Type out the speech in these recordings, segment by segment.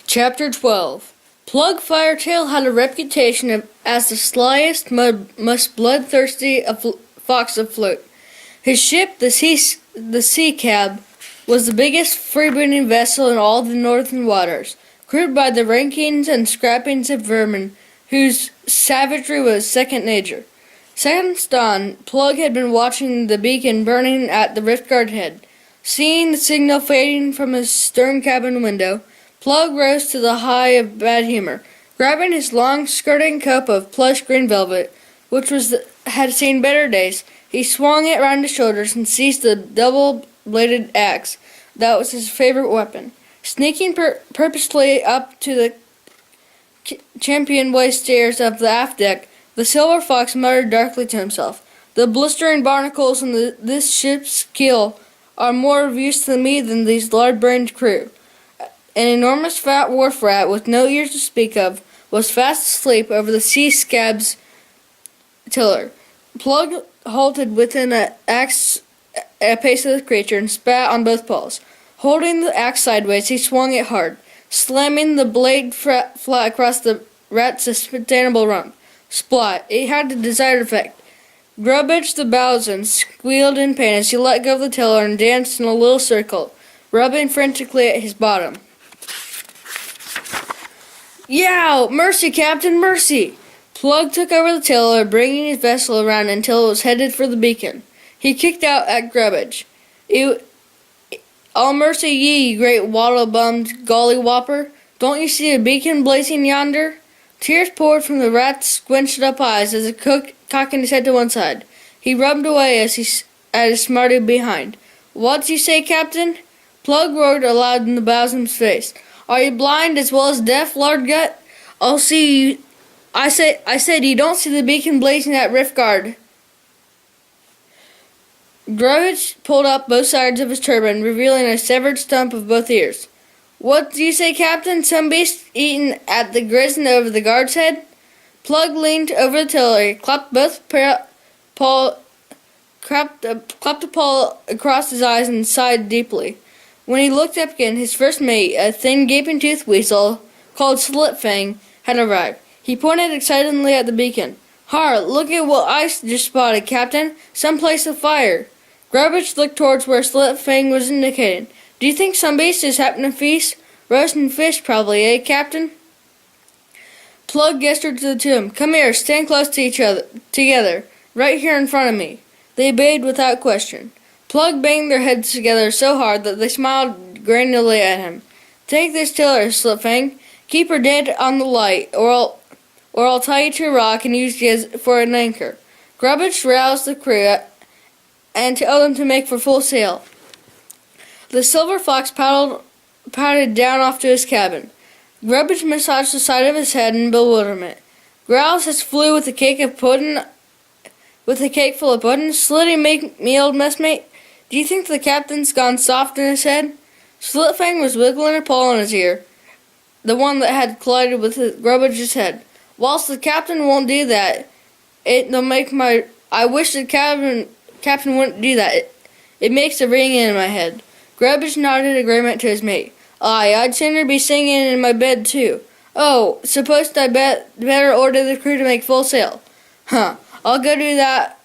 Chapter 12. Plug Firetail had a reputation as the slyest, most bloodthirsty fox afloat. His ship, the Sea Cab, was the biggest freebooting vessel in all the northern waters, crewed by the rankings and scrappings of vermin, whose savagery was second nature. Since dawn, Plug had been watching the beacon burning at the Rift Guard head. Seeing the signal fading from his stern cabin window, Plug rose to the high of bad humor. Grabbing his long skirting coat of plush green velvet, which had seen better days, he swung it round his shoulders and seized the double-bladed axe that was his favorite weapon. Sneaking purposely up to the champion-way stairs of the aft deck, the silver fox muttered darkly to himself, "The blistering barnacles in this ship's keel are more of use to me than these large-brained crew." An enormous fat wharf rat with no ears to speak of was fast asleep over the Sea Cab's tiller. Plug halted within a pace of the creature and spat on both paws. Holding the axe sideways, he swung it hard, slamming the blade flat across the rat's sustainable rump. Splat! It had the desired effect. Grubbage the bowsman squealed in pain as he let go of the tiller and danced in a little circle, rubbing frantically at his bottom. "Yow! Mercy, Captain, mercy!" Plug took over the tiller, bringing his vessel around until it was headed for the beacon. He kicked out at Grubbage. "All mercy ye, you great waddle-bummed golly-whopper! Don't you see a beacon blazing yonder?" Tears poured from the rat's squinched-up eyes as he cocked his head to one side. He rubbed away at his smarty behind. "What'd you say, Captain?" Plug roared aloud in the bowsman's face. "Are you blind as well as deaf, Lord Gut? I'll see you. I said you don't see the beacon blazing at Rift Guard." Grubbage pulled up both sides of his turban, revealing a severed stump of both ears. "What do you say, Captain? Some beast eating at the grizzin over the guard's head?" Plug leaned over the tiller, clapped a paw across his eyes, and sighed deeply. When he looked up again, his first mate, a thin, gaping-toothed weasel called Slitfang, had arrived. He pointed excitedly at the beacon. "Har! Look at what I just spotted, Captain! Some place afire!" Grubbage looked towards where Slitfang was indicating. "Do you think some beast is happening to feast? Roasting fish, probably, eh, Captain?" Plug gestured to the two of them. "Come here, stand close to each other, together, right here in front of me." They obeyed without question. Plug banged their heads together so hard that they smiled genially at him. "Take this tiller, Slitfang. Keep her dead on the light, or I'll tie you to a rock and use you for an anchor." Grubbage roused the crew and told them to make for full sail. The silver fox paddled down off to his cabin. Grubbage massaged the side of his head in bewilderment. "Growls has flew with a cake full of pudding. Slitty me old messmate. Do you think the captain's gone soft in his head?" Slitfang was wiggling a paw in his ear, the one that had collided with Grubbage's head. "Whilst the captain won't do that, it'll make my... I wish the captain wouldn't do that. It makes a ringing in my head." Grubbage nodded agreement to his mate. "Aye, I'd sooner be singing in my bed too. Oh, suppose I better order the crew to make full sail." "Huh, I'll go do that.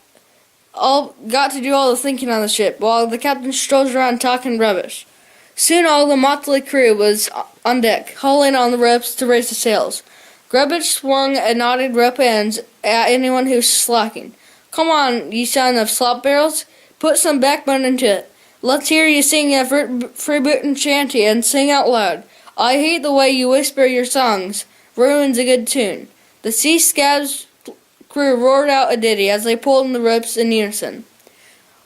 I'll got to do all the thinking on the ship, while the captain strolls around talking rubbish." Soon all the motley crew was on deck, hauling on the ropes to raise the sails. Grubbage swung a knotted rope ends at anyone who was slacking. "Come on, you son of slop barrels, put some backbone into it. Let's hear you sing a freebootin' shanty, and sing out loud. I hate the way you whisper your songs. Ruins a good tune." The Sea Cab's crew roared out a ditty as they pulled in the ropes in unison.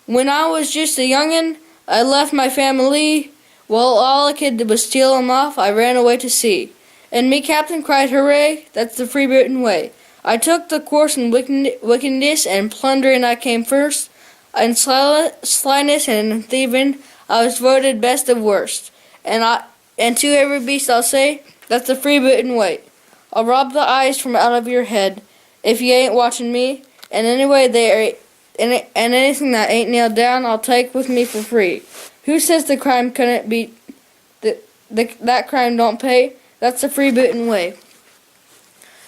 "When I was just a young'un, I left my family. While all I could was steal 'em off, I ran away to sea. And me captain cried hooray, that's the freebootin' way. I took the course in wickedness and plundering I came first. In slyness and thieving I was voted best of worst. And to every beast I'll say, that's the freebootin' way. I'll rob the eyes from out of your head, if you ain't watching me, and anything that ain't nailed down, I'll take with me for free. Who says the crime couldn't be, that crime don't pay? That's the freebootin' way.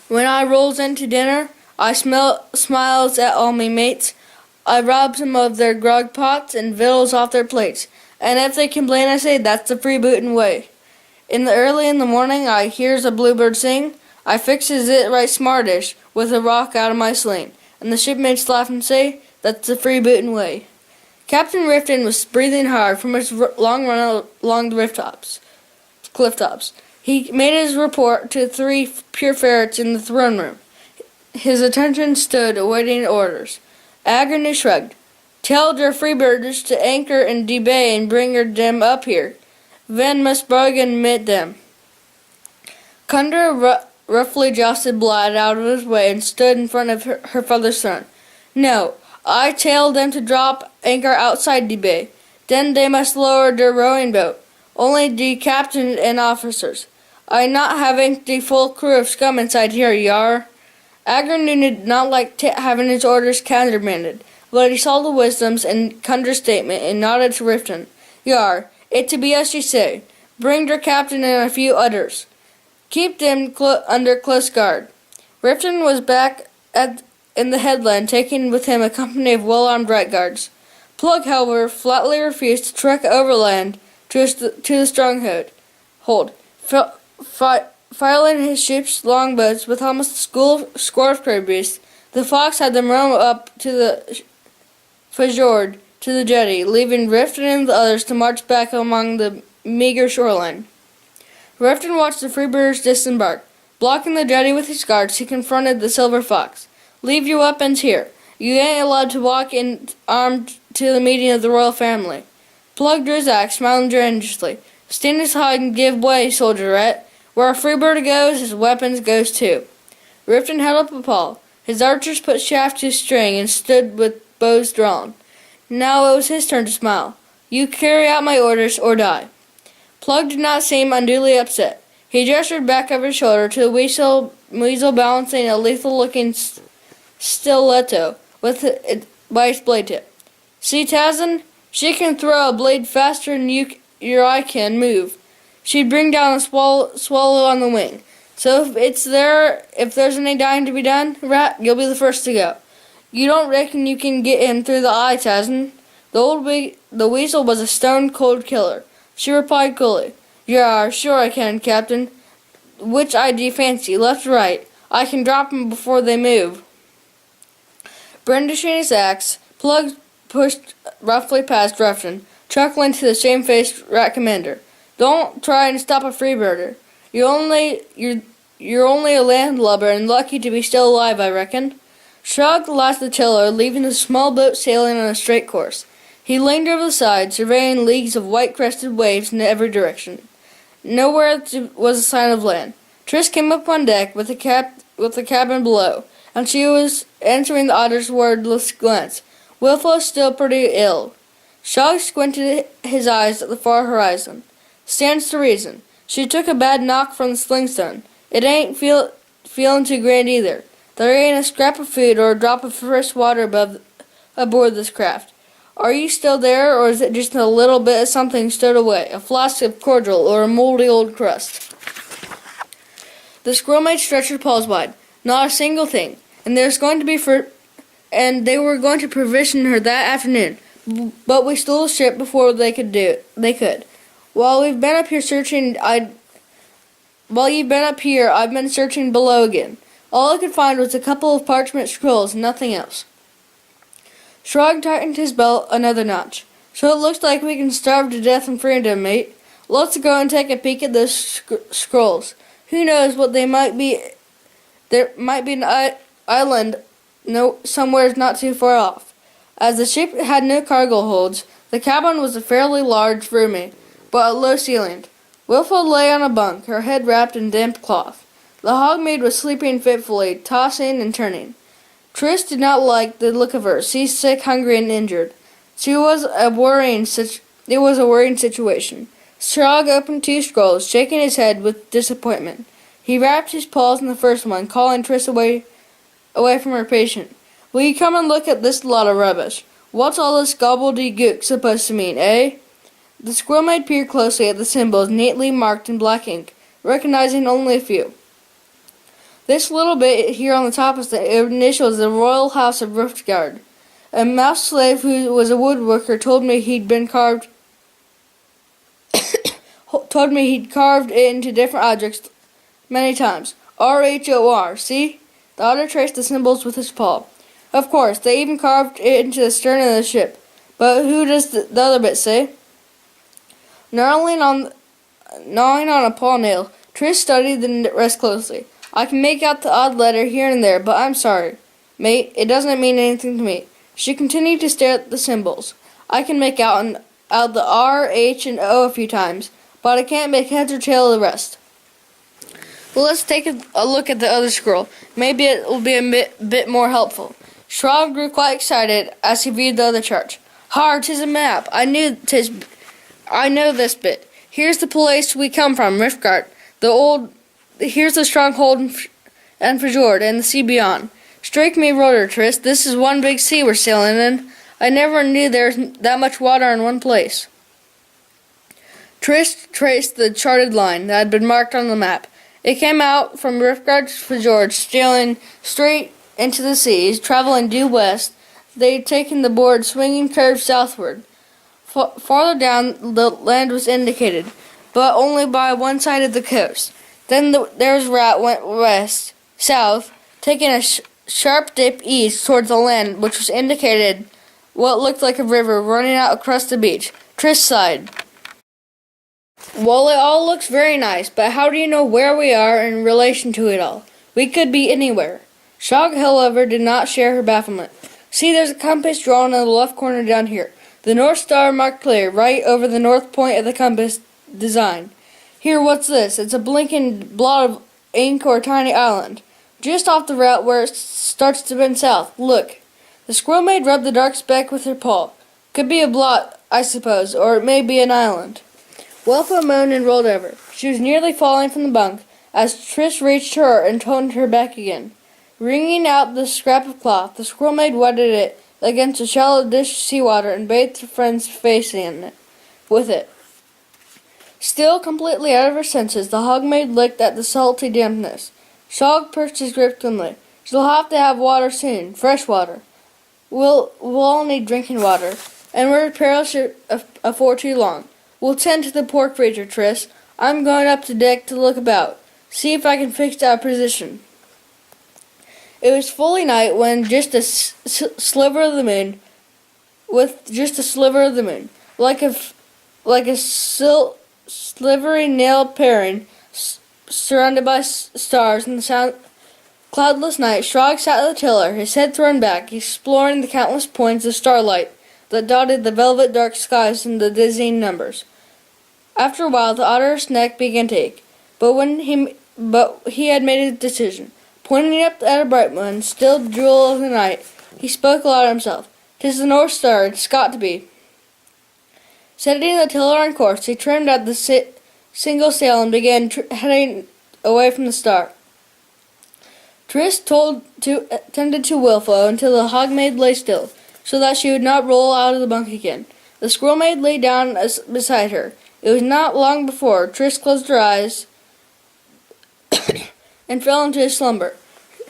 When I rolls into dinner, I smiles at all me mates. I robs them of their grog pots and victuals off their plates. And if they complain, I say, that's the freebootin' way. Early in the morning, I hears a bluebird sing. I fixes it right smartish with a rock out of my sling. And the shipmates laugh and say, that's the freebootin' way. Captain Rifton was breathing hard from his long run along the cliff tops. He made his report to 3 pure ferrets in the throne room. His attention stood awaiting orders. Agnew shrugged. Tell der freebirders to anchor in de bay and bring dem up here. Ven must bargain mit dem. Cunder roughly jousted Blythe out of his way and stood in front of her father's throne. No, I tell them to drop anchor outside de bay. Then they must lower der rowing boat. Only de captain and officers. I not having the full crew of scum inside here, yar. Agnew did not like having his orders countermanded, but he saw the wisdoms in Cunder's statement and nodded to Rifton. Yar, it to be as ye say. Bring der captain and a few others. Keep them under close guard. Rifton was back in the headland, taking with him a company of well-armed right guards. Plug, however, flatly refused to trek overland to the stronghold. Filing his ship's longboats with almost a score of prairie beasts, the Fox had them row up to the fjord to the jetty, leaving Rifton and the others to march back along the meager shoreline. Rifton watched the freebooters disembark. Blocking the jetty with his guards, he confronted the Silver Fox. Leave your weapons here. You ain't allowed to walk in armed to the meeting of the royal family. Plug drew his axe, smiling dangerously. Stand aside and give way, soldierette. Where a freebird goes, his weapons goes too. Rifton held up a paw. His archers put shaft to string and stood with bows drawn. Now it was his turn to smile. You carry out my orders or die. Plug did not seem unduly upset. He gestured back over his shoulder to the weasel balancing a lethal-looking stiletto by its blade tip. See, Tarzan? She can throw a blade faster than you or I can move. She'd bring down a swallow on the wing. So if there's any dying to be done, Rat, you'll be the first to go. You don't reckon you can get him through the eye, Tarzan? The weasel was a stone-cold killer. She replied coolly, "Yeah, sure I can, Captain. Which eye do you fancy, left or right? I can drop 'em before they move." Brandishing his axe, Plug pushed roughly past Rifton, chuckling to the shamefaced rat commander. "Don't try and stop a freebirder. You're only a landlubber and lucky to be still alive, I reckon." Shrug lashed the tiller, leaving the small boat sailing on a straight course. He leaned over the side, surveying leagues of white-crested waves in every direction. Nowhere was a sign of land. Triss came up on deck with the cabin below, and she was answering the otter's wordless glance. Wilfo still pretty ill. Shaw squinted his eyes at the far horizon. Stands to reason. She took a bad knock from the slingstone. It ain't feeling too grand either. There ain't a scrap of food or a drop of fresh water aboard this craft. Are you still there, or is it just a little bit of something stowed away, a flask of cordial or a moldy old crust? The squirrel maid stretched her paws wide. Not a single thing. And they were going to provision her that afternoon, but we stole the ship before they could. While you've been up here, I've been searching below again. All I could find was a couple of parchment scrolls, nothing else. Shrug tightened his belt another notch. So it looks like we can starve to death in freedom, mate. Let's go and take a peek at those scrolls. Who knows what they might be? There might be an island somewhere not too far off. As the ship had no cargo holds, the cabin was a fairly large, roomy, but low-ceilinged. Wilford lay on a bunk, her head wrapped in damp cloth. The hogmaid was sleeping fitfully, tossing and turning. Triss did not like the look of her, seasick, hungry, and injured. It was a worrying situation. Shrog opened 2 scrolls, shaking his head with disappointment. He wrapped his paws in the first one, calling Triss away from her patient. "Will you come and look at this lot of rubbish? What's all this gobbledygook supposed to mean, eh?" The squirrel maid peered closely at the symbols neatly marked in black ink. recognizing only a few. This little bit here on the top is the initials of the Royal House of Riftgard. A mouse slave who was a woodworker told me he'd carved it into different objects many times. R-H-O-R, see? The otter traced the symbols with his paw. Of course, they even carved it into the stern of the ship. But who does the other bit say? Gnawing on a paw nail, Triss studied the rest closely. I can make out the odd letter here and there, but I'm sorry, mate, it doesn't mean anything to me. She continued to stare at the symbols. I can make out the R, H, and O a few times, but I can't make heads or tail of the rest. Well, let's take a look at the other scroll. Maybe it will be a bit more helpful. Shrog grew quite excited as he viewed the other chart. Har, 'tis a map. I know this bit. Here's the place we come from, Riftgard. Here's the stronghold and fjord and the sea beyond. Strike me rudder, Triss. This is one big sea we're sailing in. I never knew there's that much water in one place. Triss traced the charted line that had been marked on the map. It came out from Riftgard's fjord, sailing straight into the seas, traveling due west. They'd taken the board swinging curves southward. Farther down, the land was indicated, but only by one side of the coast. Then their route went south, taking a sharp dip east towards the land, which was indicated what looked like a river running out across the beach. Triss sighed. Well, it all looks very nice, but how do you know where we are in relation to it all? We could be anywhere. Shog, however, did not share her bafflement. See, there's a compass drawn in the left corner down here. The North Star marked clear, right over the north point of the compass design. Here, what's this? It's a blinking blot of ink or a tiny island. Just off the route where it starts to bend south. Look. The squirrel maid rubbed the dark speck with her paw. Could be a blot, I suppose, or it may be an island. Whelpa moaned and rolled over. She was nearly falling from the bunk as Triss reached her and toned her back again. Wringing out the scrap of cloth, the squirrel maid wetted it against a shallow dish of seawater and bathed her friend's face with it. Still completely out of her senses, the hog maid licked at the salty dampness. Shog perched his grip grimly. She'll have to have water soon, fresh water. We'll all need drinking water, and we're perilous afore too long. We'll tend to the poor creature, Triss. I'm going up to deck to look about, see if I can fix our position. It was fully night when just a sliver of the moon, like a slivery nailed paring, surrounded by stars in the cloudless night. Shrog sat at the tiller, his head thrown back, exploring the countless points of starlight that dotted the velvet dark skies in the dizzying numbers. After a while, the otter's neck began to ache, but he had made a decision. Pointing up at a bright moon, still jewel of the night, he spoke aloud to himself. "'Tis the North Star, it's got to be." Setting the tiller on course, he trimmed out the single sail and began heading away from the star. Triss tended to Wilfo until the hog maid lay still, so that she would not roll out of the bunk again. The squirrel maid lay down beside her. It was not long before Triss closed her eyes and fell into a slumber.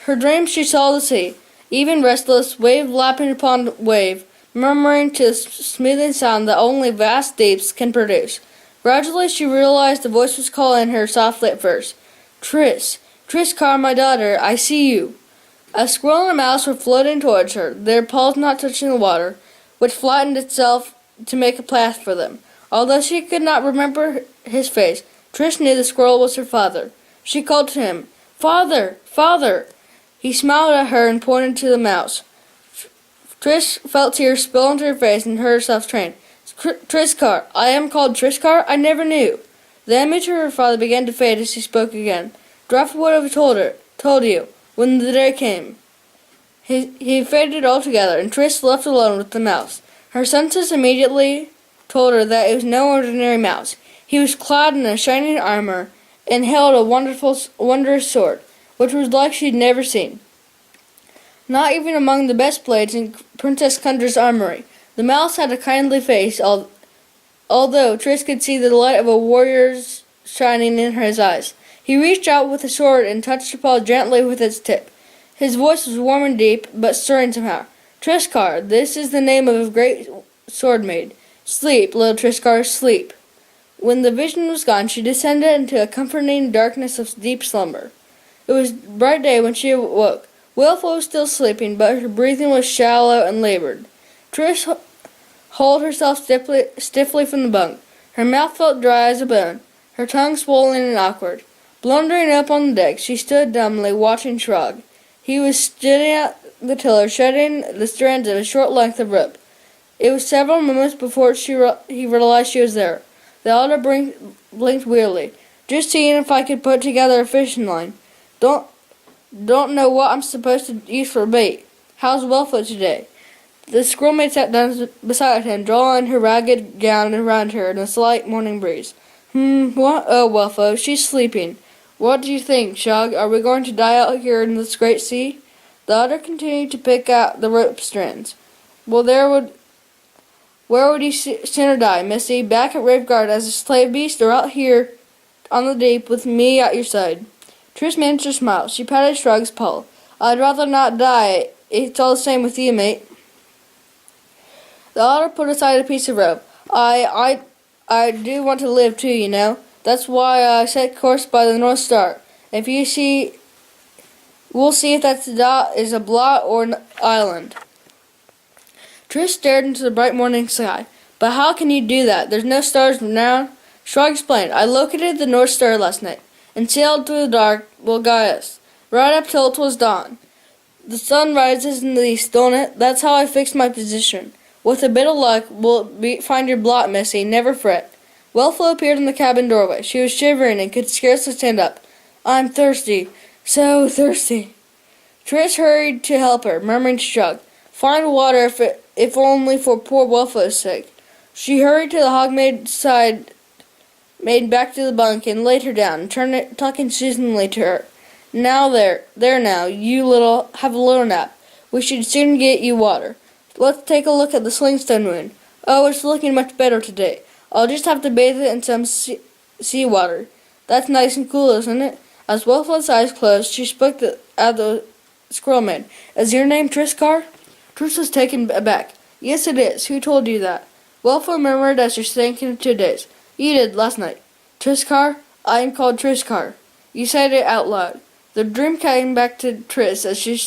Her dreams she saw the sea, even restless, wave lapping upon wave, murmuring to a smoothing sound that only vast deeps can produce. Gradually she realized the voice was calling her softly at first. "Triss, Triss Carr, my daughter, I see you." A squirrel and a mouse were floating towards her, their paws not touching the water, which flattened itself to make a path for them. Although she could not remember his face, Triss knew the squirrel was her father. She called to him, "Father! Father!" He smiled at her and pointed to the mouse. Triss felt tears spill into her face and heard herself train. "Triss Carr, I am called Triss Carr? I never knew." The image of her father began to fade as he spoke again. Druff would have told you, when the day came. He faded altogether, and Triss left alone with the mouse. Her senses immediately told her that it was no ordinary mouse. He was clad in a shining armor and held a wondrous sword, which was like she'd never seen. Not even among the best blades in Princess Kundra's armory. The mouse had a kindly face, although Triss could see the light of a warrior's shining in his eyes. He reached out with the sword and touched the paw gently with its tip. His voice was warm and deep, but stirring somehow. Triscar, this is the name of a great sword maid. Sleep, little Triscar, sleep. When the vision was gone, she descended into a comforting darkness of deep slumber. It was bright day when she awoke. Wilful was still sleeping, but her breathing was shallow and labored. Triss hauled herself stiffly from the bunk. Her mouth felt dry as a bone, her tongue swollen and awkward. Blundering up on the deck, she stood dumbly, watching Shrug. He was standing at the tiller, shedding the strands of a short length of rope. It was several moments before he realized she was there. The elder blinked wearily. Just seeing if I could put together a fishing line. Don't know what I'm supposed to use for bait. How's Wellfoot today? The squirrel maid sat down beside him, drawing her ragged gown around her in a slight morning breeze. What? Oh, Wellfoot, she's sleeping. What do you think, Shug? Are we going to die out here in this great sea? The elder continued to pick out the rope strands. Well, where would you sooner die, Missy? Back at Raveguard as a slave beast, or out here on the deep with me at your side? Triss managed to smile. She patted Shrug's paw. I'd rather not die. It's all the same with you, mate. The elder put aside a piece of rope. I do want to live too, you know. That's why I set course by the North Star. If you see, we'll see if that is a blot or an island. Triss stared into the bright morning sky. But how can you do that? There's no stars now. Shrug explained. I located the North Star last night and sailed through the dark will guide us, right up till 'twas dawn. The sun rises in the east, don't it? That's how I fixed my position. With a bit of luck, we'll find your blot, Missy. Never fret. Wellflow appeared in the cabin doorway. She was shivering and could scarcely stand up. I'm thirsty. So thirsty. Triss hurried to help her, murmuring to Shrug. Find water if only for poor Wellflow's sake. She hurried to the Hogmaid's side, made back to the bunk, and laid her down, talking soothingly to her. Now there now, have a little nap. We should soon get you water. Let's take a look at the slingstone wound. Oh, it's looking much better today. I'll just have to bathe it in some sea water. That's nice and cool, isn't it? As Wellflow's eyes closed, she spoke at the squirrel maid. Is your name Triscar? Triss was taken aback. Yes, it is. Who told you that? Wellflow murmured as she sank into a daze. You did, last night. Triscar? I am called Triscar. You said it out loud. The dream came back to Triss as she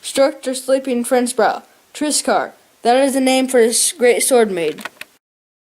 stroked her sleeping friend's brow. Triscar. That is the name for his great sword maid.